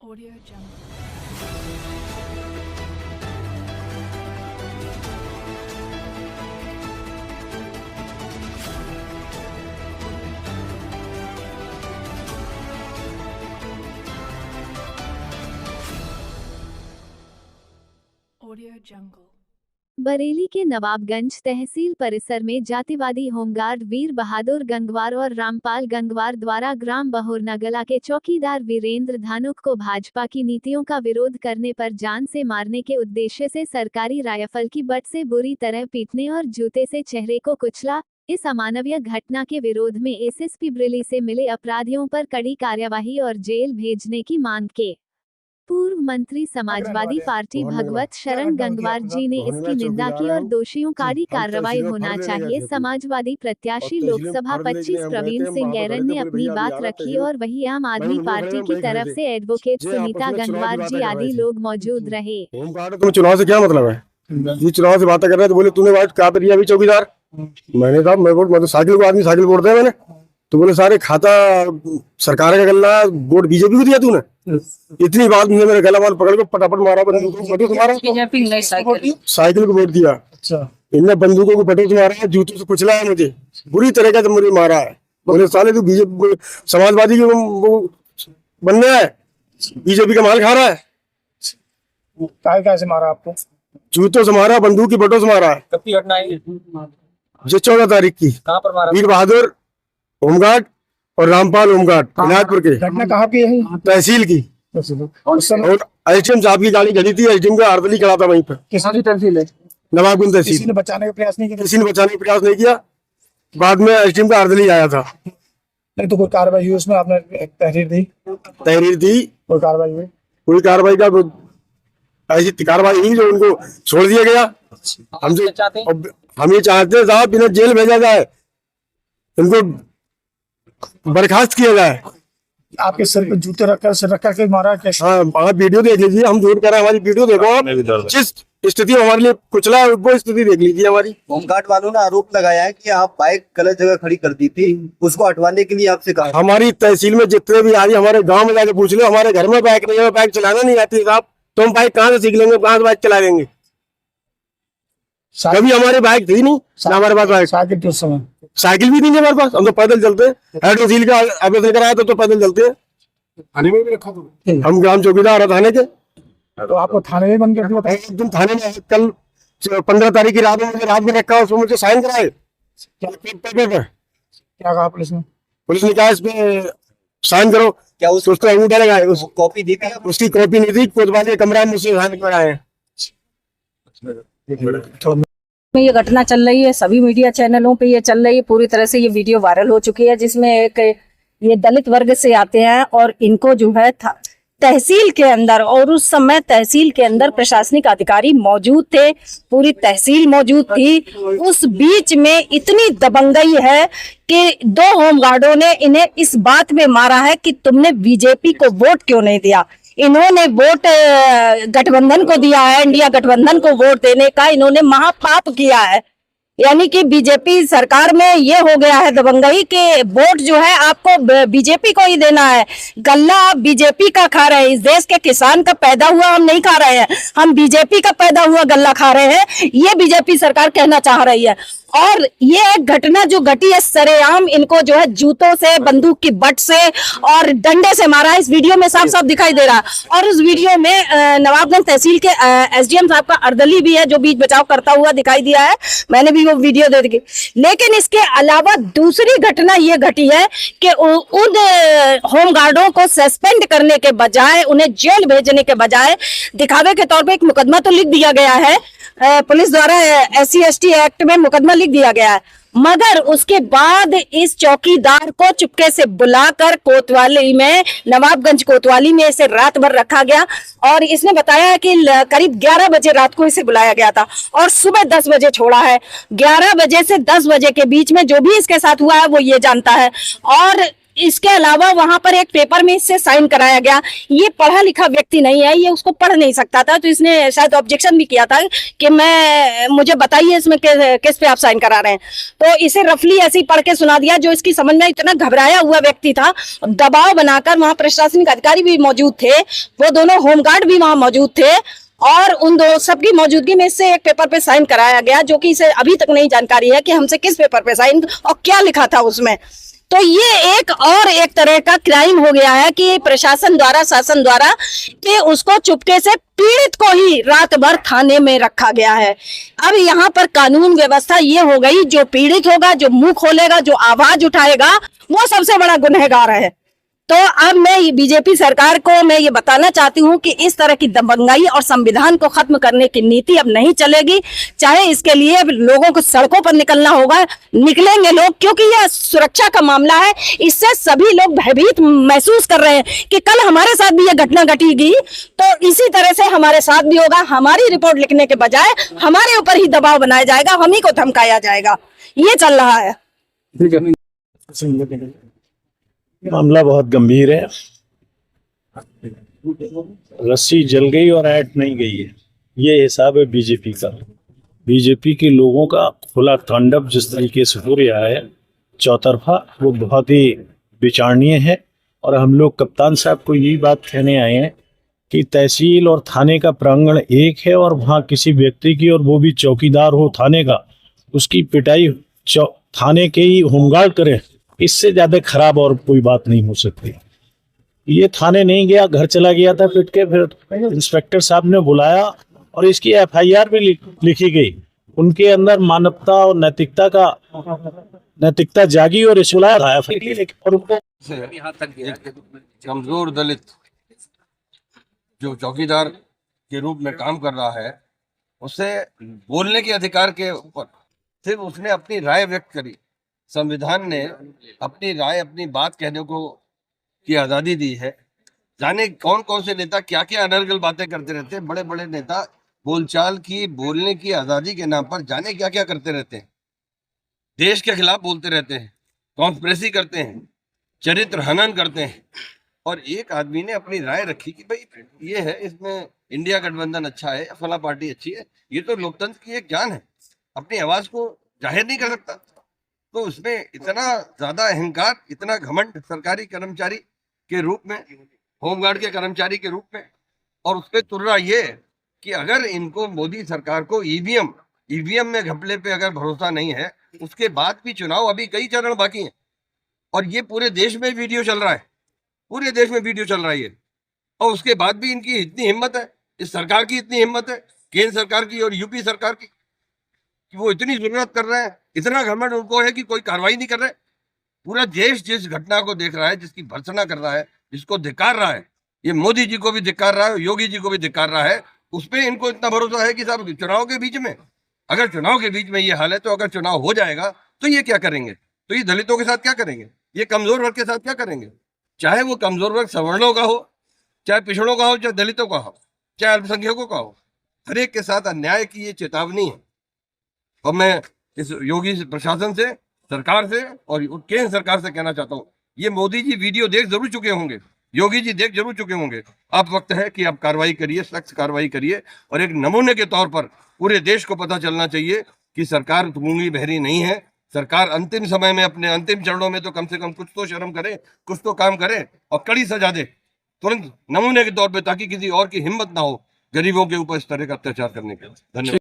Audio Jungle. Audio Jungle. Bareilly के नवाबगंज तहसील परिसर में जातिवादी होमगार्ड वीर बहादुर गंगवार और रामपाल गंगवार द्वारा ग्राम बहोरनगला के चौकीदार वीरेंद्र धानुक को भाजपा की नीतियों का विरोध करने पर जान से मारने के उद्देश्य से सरकारी राइफल की बट से बुरी तरह पीटने और जूते से चेहरे को कुचला। इस अमानवीय घटना के विरोध में एसएसपी बरेली से मिले अपराधियों पर कड़ी कार्यवाही और जेल भेजने की मांग के पूर्व मंत्री समाजवादी पार्टी भगवत शरण गंगवार जी ने इसकी निंदा की और दोषियों कड़ी कार्रवाई होना चाहिए। समाजवादी प्रत्याशी लोकसभा 25 प्रवीण सिंह गैरन ने अपनी बात रखी और वही आम आदमी पार्टी की तरफ से एडवोकेट सुनीता गंगवार जी आदि लोग मौजूद रहे। तुम चुनाव से क्या मतलब है? ये चुनाव से बातें कर रहे हैं तो बोले तूने वोट क्या दिया अभी चौकीदार? मैंने कहा मैं वोट मतलब साइकिल को आदमी साइकिल वोट दिया मैंने, तो बोले सारे खाता सरकार का गल्ला वोट बीजेपी को दिया तूने। इतनी बात मुझे मेरे गला वाल पकड़ के पटापट मारा, बंदूक को तुम्हारा साइकिल को वोट दिया। अच्छा, इनने बंदूकों को पटो तुम्हारा, जूतों से कुचला है, मुझे बुरी तरह का मुझे मारा है। बोले साले तू बीजेपी समाजवादी के वो बनने है, बीजेपी का माल खा रहा है। कैसे मारा आपको? जूतों से मारा, बंदूक की पटो से मारा है। कब की घटना है? जो 14 तारीख की। कहाँ पर मारा? वीर बहादुर होमगार्ड और रामपाल होमगार्ड इनायतपुर के। घटना कहाँ की है? तहसील की। और एसडीएम साहब की गाड़ी खड़ी थी, एसडीएम का आर्दली खड़ा था वहीं पर। किसी तहसील है? नवाबगंज तहसील। किसी ने बचाने का प्रयास नहीं किया? किसी ने बचाने का प्रयास नहीं किया। बाद में एसडीएम का आर्दली आया था। नहीं तो कोई कार्रवाई हुई उसमें? आपने एक तहरीर दी? कोई कार्रवाई हुई? कोई कार्रवाई का ऐसी कार्रवाई हुई जो उनको छोड़ दिया गया। हम ये चाहते हैं साहब बिना जेल भेजा जाए, इनको बर्खास्त किया जाए। आपके सर पे जूते रखकर सर रख करके मारा कैसे? हाँ, आप वीडियो देख लीजिए, हम झूठ कर रहे हैं, हमारी वीडियो देखो आप। जिस स्थिति में हमारे लिए कुचला है वो स्थिति देख लीजिए हमारी। होमगार्ड वालों ने आरोप लगाया है कि आप बाइक गलत जगह खड़ी कर दी थी, उसको हटवाने के लिए आपसे कहा। हमारी तहसील में जितने भी आज हमारे गांव में जाके पूछ लो, हमारे घर में बाइक नहीं है, बाइक चलाना नहीं आती साहब, तो हम बाइक कहाँ से सीख लेंगे, कहाँ से बाइक चला लेंगे? कभी हमारी बाइक थी नहीं ना हमारे पास बाइक। साइकिल तो समय साइकिल भी नहीं है हमारे पास, हम तो पैदल चलते हैं। हाइड्रोसील का आवेदन कराया तो पैदल चलते हैं। थाने में भी रखा तो हम ग्राम चौकीदार है थाने के। तो आपको थाने में बंद कर दिया? एक दिन थाने में कल 15 तारीख की रात में मुझे रात में रखा, उसमें मुझे साइन कराए। क्या कहा पुलिस ने? पुलिस ने कहा इस पे साइन करो। क्या उसको अंगूठा लगाए, उस कॉपी दी थी? उसकी कॉपी नहीं थी, कोतवाली कमरा में मुझसे साइन कराए। में ये घटना चल रही है, सभी मीडिया चैनलों पे ये चल रही है, पूरी तरह से ये वीडियो वायरल हो चुकी है, जिसमें एक ये दलित वर्ग से आते हैं और इनको जो है तहसील के अंदर, और उस समय तहसील के अंदर प्रशासनिक अधिकारी मौजूद थे, पूरी तहसील मौजूद थी। उस बीच में इतनी दबंगई है कि 2 होमगार्डों ने इन्हें इस बात में मारा है कि तुमने बीजेपी को वोट क्यों नहीं दिया। इन्होंने वोट गठबंधन को दिया है, इंडिया गठबंधन को वोट देने का इन्होंने महापाप किया है। यानी कि बीजेपी सरकार में ये हो गया है दबंगई कि वोट जो है आपको बीजेपी को ही देना है। गल्ला आप बीजेपी का खा रहे हैं, इस देश के किसान का पैदा हुआ हम नहीं खा रहे हैं, हम बीजेपी का पैदा हुआ गल्ला खा रहे हैं, ये बीजेपी सरकार कहना चाह रही है। और ये एक घटना जो घटी है सरेआम, इनको जो है जूतों से, बंदूक की बट से और डंडे से मारा है, इस वीडियो में साफ साफ दिखाई दे रहा है। और उस वीडियो में नवाबगंज तहसील के एसडीएम साहब का अर्दली भी है जो बीच बचाव करता हुआ दिखाई दिया है, मैंने भी वो वीडियो दे दी। लेकिन इसके अलावा दूसरी घटना ये घटी है कि उन होमगार्डों को सस्पेंड करने के बजाय, उन्हें जेल भेजने के बजाय दिखावे के तौर पर एक मुकदमा तो लिख दिया गया है, पुलिस द्वारा SC/ST एक्ट में मुकदमा लिख दिया गया है, मगर उसके बाद इस चौकीदार को चुपके से बुलाकर कोतवाली में, नवाबगंज कोतवाली में इसे रात भर रखा गया। और इसने बताया कि करीब 11 बजे रात को इसे बुलाया गया था और सुबह 10 बजे छोड़ा है। 11 बजे से 10 बजे के बीच में जो भी इसके साथ हुआ है वो ये जानता है। और इसके अलावा वहां पर एक पेपर में इससे साइन कराया गया। ये पढ़ा लिखा व्यक्ति नहीं है, ये उसको पढ़ नहीं सकता था, तो इसने शायद ऑब्जेक्शन भी किया था कि मुझे बताइए इसमें किस पे आप साइन करा रहे हैं। तो इसे रफली ऐसे ही पढ़ के सुना दिया। जो इसकी समझ में इतना घबराया हुआ व्यक्ति था, दबाव बनाकर, वहां प्रशासनिक अधिकारी भी मौजूद थे, वो दोनों होमगार्ड भी वहां मौजूद थे, और उन दो सबकी मौजूदगी में इससे एक पेपर पे साइन कराया गया, जो कि इसे अभी तक नहीं जानकारी है कि हमसे किस पेपर पे साइन और क्या लिखा था उसमें। तो ये एक तरह का क्राइम हो गया है कि प्रशासन द्वारा, शासन द्वारा, कि उसको चुपके से पीड़ित को ही रात भर थाने में रखा गया है। अब यहाँ पर कानून व्यवस्था ये हो गई, जो पीड़ित होगा, जो मुंह खोलेगा, जो आवाज उठाएगा, वो सबसे बड़ा गुनहगार है। तो अब मैं बीजेपी सरकार को मैं ये बताना चाहती हूँ कि इस तरह की दबंगाई और संविधान को खत्म करने की नीति अब नहीं चलेगी। चाहे इसके लिए लोगों को सड़कों पर निकलना होगा, निकलेंगे लोग, क्योंकि यह सुरक्षा का मामला है। इससे सभी लोग भयभीत महसूस कर रहे हैं कि कल हमारे साथ भी यह घटना घटेगी, तो इसी तरह से हमारे साथ भी होगा। हमारी रिपोर्ट लिखने के बजाय हमारे ऊपर ही दबाव बनाया जाएगा, हम ही को धमकाया जाएगा। ये चल रहा है। मामला बहुत गंभीर है। रस्सी जल गई और ऐट नहीं गई है, ये हिसाब है बीजेपी का। बीजेपी के लोगों का खुला तांडव जिस तरीके से हो रहा है चौतरफा, वो बहुत ही विचारणीय है। और हम लोग कप्तान साहब को यही बात कहने आए हैं कि तहसील और थाने का प्रांगण एक है, और वहाँ किसी व्यक्ति की, और वो भी चौकीदार हो थाने का, उसकी पिटाई थाने के ही होमगार्ड करे, इससे ज्यादा खराब और कोई बात नहीं हो सकती। ये थाने नहीं गया, घर चला गया था पिट के, फिर इंस्पेक्टर साहब ने बुलाया और इसकी एफआईआर भी लिखी गई। उनके अंदर मानवता और नैतिकता जागी और इस बुलाया था और उनको कमजोर दलित जो चौकीदार के रूप में काम कर रहा है, उसे बोलने के अधिकार के ऊपर सिर्फ उसने अपनी राय व्यक्त करी। संविधान ने अपनी राय, अपनी बात कहने को की आजादी दी है। जाने कौन कौन से नेता क्या क्या अनर्गल बातें करते रहते हैं। बड़े बड़े नेता बोलचाल की, बोलने की आजादी के नाम पर जाने क्या क्या करते रहते हैं। देश के खिलाफ बोलते रहते हैं, कॉन्स्पिरेसी करते हैं, चरित्र हनन करते हैं। और एक आदमी ने अपनी राय रखी कि भाई ये है, इसमें इंडिया गठबंधन अच्छा है, फला पार्टी अच्छी है। ये तो लोकतंत्र की एक जान है, अपनी आवाज को जाहिर नहीं कर सकता। तो उसमें इतना ज्यादा अहंकार, इतना घमंड सरकारी कर्मचारी के रूप में, होमगार्ड के कर्मचारी के रूप में। और उसपे तुर्रा ये कि अगर इनको मोदी सरकार को ईवीएम में घपले पे अगर भरोसा नहीं है, उसके बाद भी चुनाव, अभी कई चरण बाकी हैं, और ये पूरे देश में वीडियो चल रहा है, पूरे देश में वीडियो चल रहा है ये। और उसके बाद भी इनकी इतनी हिम्मत है, इस सरकार की इतनी हिम्मत है, केंद्र सरकार की और यूपी सरकार की, कि वो इतनी जरूरत कर रहे हैं, इतना घमंड उनको है कि कोई कार्रवाई नहीं कर रहे। पूरा देश जिस घटना को देख रहा है, जिसकी भर्त्सना कर रहा है, जिसको धिक्कार रहा है, ये मोदी जी को भी धिक्कार रहा है, योगी जी को भी धिक्कार रहा है, उस पर इनको इतना भरोसा है कि साहब चुनाव के बीच में, अगर चुनाव के बीच में ये हाल है, तो अगर चुनाव हो जाएगा तो ये क्या करेंगे, तो ये दलितों के साथ क्या करेंगे, ये कमजोर वर्ग के साथ क्या करेंगे। चाहे वो कमजोर वर्ग सवर्णों का हो, चाहे पिछड़ों का हो, चाहे दलितों का हो, चाहे अल्पसंख्यकों का हो, हर एक के साथ अन्याय की ये चेतावनी है। और मैं इस योगी प्रशासन से, सरकार से और केंद्र सरकार से कहना चाहता हूँ, ये मोदी जी वीडियो देख जरूर चुके होंगे, योगी जी देख जरूर चुके होंगे। अब वक्त है कि आप कार्रवाई करिए, सख्त कार्रवाई करिए, और एक नमूने के तौर पर पूरे देश को पता चलना चाहिए कि सरकार गूंगी बहरी नहीं है। सरकार अंतिम समय में, अपने अंतिम चरणों में तो कम से कम कुछ तो शर्म करे, कुछ तो काम करे और कड़ी सजा दे तुरंत, नमूने के तौर पर, ताकि किसी और की हिम्मत ना हो गरीबों के ऊपर इस तरह का अत्याचार करने के। धन्यवाद।